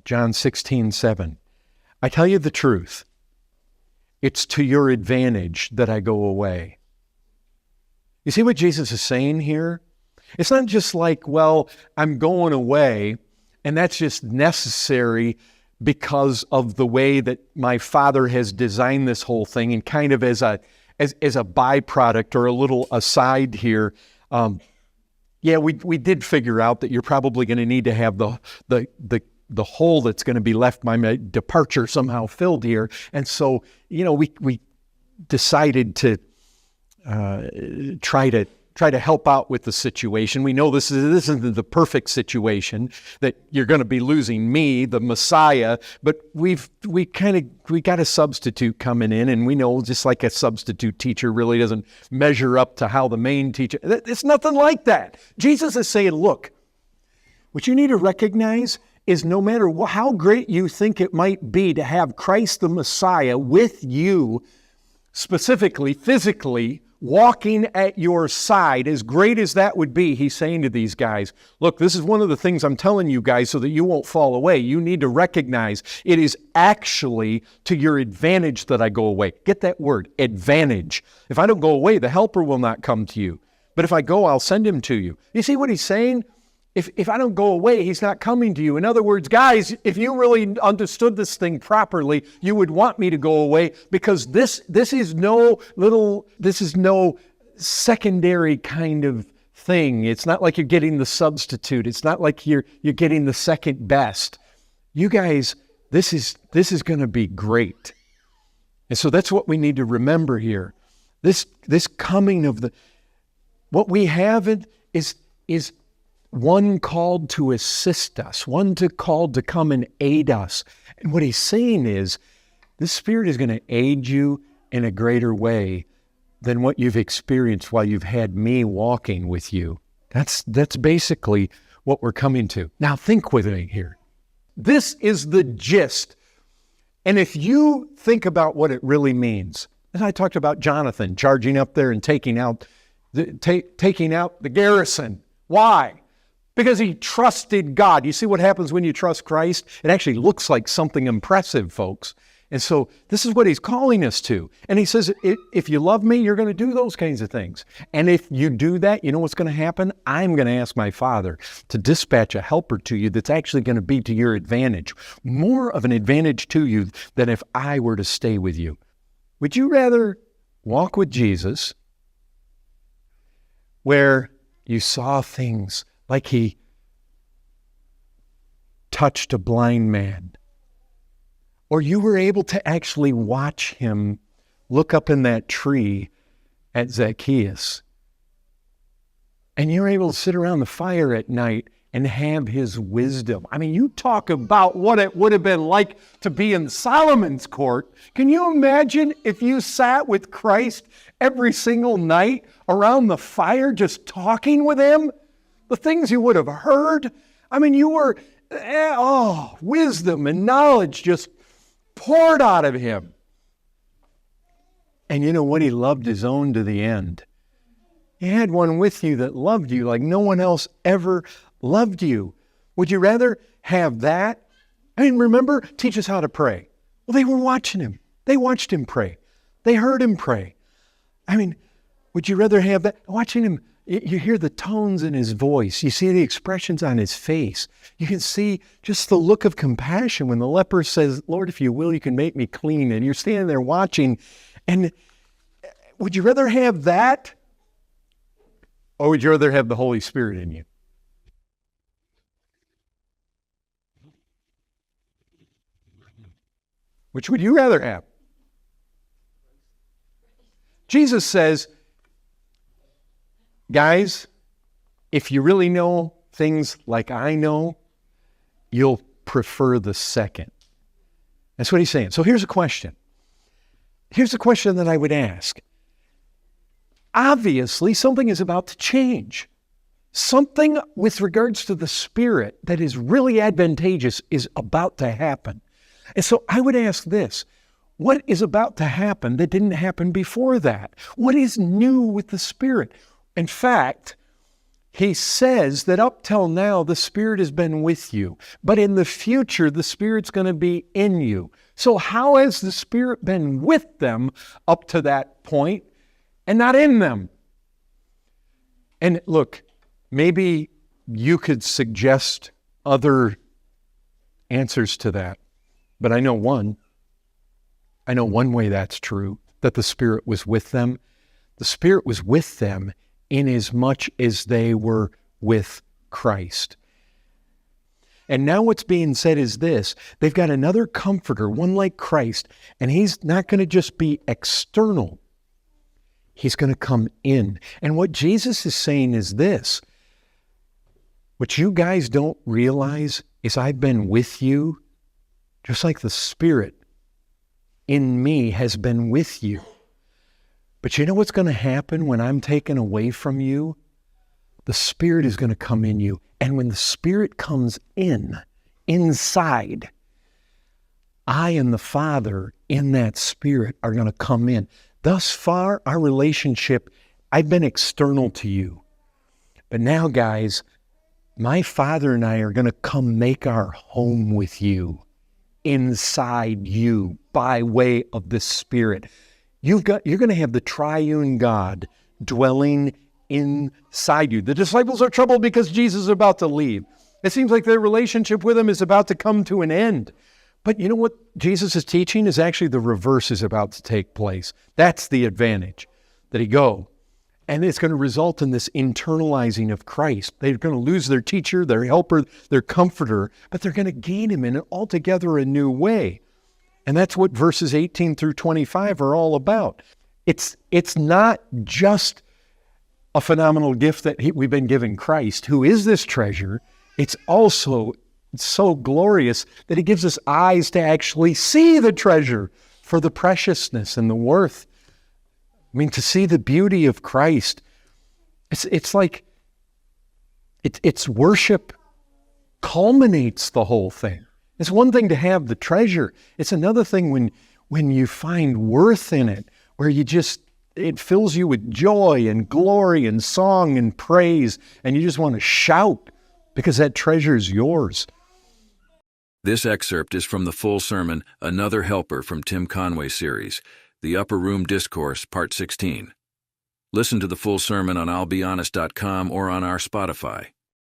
John 16:7. I tell you the truth. It's to your advantage that I go away. You see what Jesus is saying here? It's not just like, well, I'm going away, and that's just necessary because of the way that my Father has designed this whole thing, and kind of as a byproduct or a little aside here. We did figure out that you're probably going to need to have the hole that's going to be left by my departure somehow filled here. And so, we decided to try to help out with the situation. We know this isn't the perfect situation, that you're going to be losing me, the Messiah, but we got a substitute coming in, and we know just like a substitute teacher really doesn't measure up to how the main teacher, it's nothing like that. Jesus is saying, look, what you need to recognize is no matter how great you think it might be to have Christ the Messiah with you, specifically, physically, walking at your side, as great as that would be, he's saying to these guys, look, this is one of the things I'm telling you guys so that you won't fall away. You need to recognize it is actually to your advantage that I go away. Get that word, advantage. If I don't go away, the helper will not come to you. But if I go, I'll send him to you. You see what he's saying? If I don't go away, he's not coming to you. In other words, guys, if you really understood this thing properly, you would want me to go away, because this is no secondary kind of thing. It's not like you're getting the substitute. It's not like you're getting the second best. You guys, this is going to be great. And so that's what we need to remember here. This coming of what we have is one called to assist us, one called to come and aid us. And what he's saying is, this Spirit is going to aid you in a greater way than what you've experienced while you've had me walking with you. That's basically what we're coming to. Now think with me here. This is the gist. And if you think about what it really means, as I talked about Jonathan charging up there and taking out the garrison. Why? Because he trusted God. You see what happens when you trust Christ? It actually looks like something impressive, folks. And so this is what he's calling us to. And he says, if you love me, you're going to do those kinds of things. And if you do that, you know what's going to happen? I'm going to ask my Father to dispatch a helper to you that's actually going to be to your advantage. More of an advantage to you than if I were to stay with you. Would you rather walk with Jesus where you saw things like he touched a blind man, or you were able to actually watch him look up in that tree at Zacchaeus, and you're able to sit around the fire at night and have his wisdom? I mean, you talk about what it would have been like to be in Solomon's court. Can you imagine if you sat with Christ every single night around the fire just talking with him? The things you would have heard. I mean, you were, wisdom and knowledge just poured out of him. And you know what? He loved his own to the end. He had one with you that loved you like no one else ever loved you. Would you rather have that? I mean, remember, teach us how to pray. Well, they were watching him. They watched him pray. They heard him pray. I mean, would you rather have that? Watching him, you hear the tones in his voice. You see the expressions on his face. You can see just the look of compassion when the leper says, Lord, if you will, you can make me clean. And you're standing there watching. And would you rather have that? Or would you rather have the Holy Spirit in you? Which would you rather have? Jesus says, guys, if you really know things like I know, you'll prefer the second. That's what he's saying. So here's a question. Here's a question that I would ask. Obviously, something is about to change. Something with regards to the Spirit that is really advantageous is about to happen. And so I would ask this. What is about to happen that didn't happen before that? What is new with the Spirit? In fact, He says that up till now, the Spirit has been with you, but in the future, the Spirit's going to be in you. So how has the Spirit been with them up to that point and not in them? And look, maybe you could suggest other answers to that, but I know one. I know one way that's true, that the Spirit was with them. The Spirit was with them in as much as they were with Christ. And now what's being said is this: they've got another comforter, one like Christ, and he's not going to just be external. He's going to come in. And what Jesus is saying is this: what you guys don't realize is I've been with you just like the Spirit in me has been with you. But you know what's going to happen when I'm taken away from you? The Spirit is going to come in you. And when the Spirit comes inside, I and the Father in that Spirit are going to come in. Thus far, our relationship, I've been external to you. But now, guys, my Father and I are going to come make our home with you, inside you, by way of the Spirit. You're going to have the triune God dwelling inside you. The disciples are troubled because Jesus is about to leave. It seems like their relationship with him is about to come to an end. But you know what Jesus is teaching is actually the reverse is about to take place. That's the advantage, that he go. And it's going to result in this internalizing of Christ. They're going to lose their teacher, their helper, their comforter, but they're going to gain him in altogether a new way. And that's what verses 18 through 25 are all about. It's not just a phenomenal gift that we've been given Christ, who is this treasure. It's also so glorious that he gives us eyes to actually see the treasure for the preciousness and the worth. I mean, to see the beauty of Christ. It's like, it's worship culminates the whole thing. It's one thing to have the treasure. It's another thing when you find worth in it, where it fills you with joy and glory and song and praise, and you just want to shout because that treasure is yours. This excerpt is from the full sermon, Another Helper from Tim Conway's series, The Upper Room Discourse, Part 16. Listen to the full sermon on I'llBeHonest.com or on our Spotify.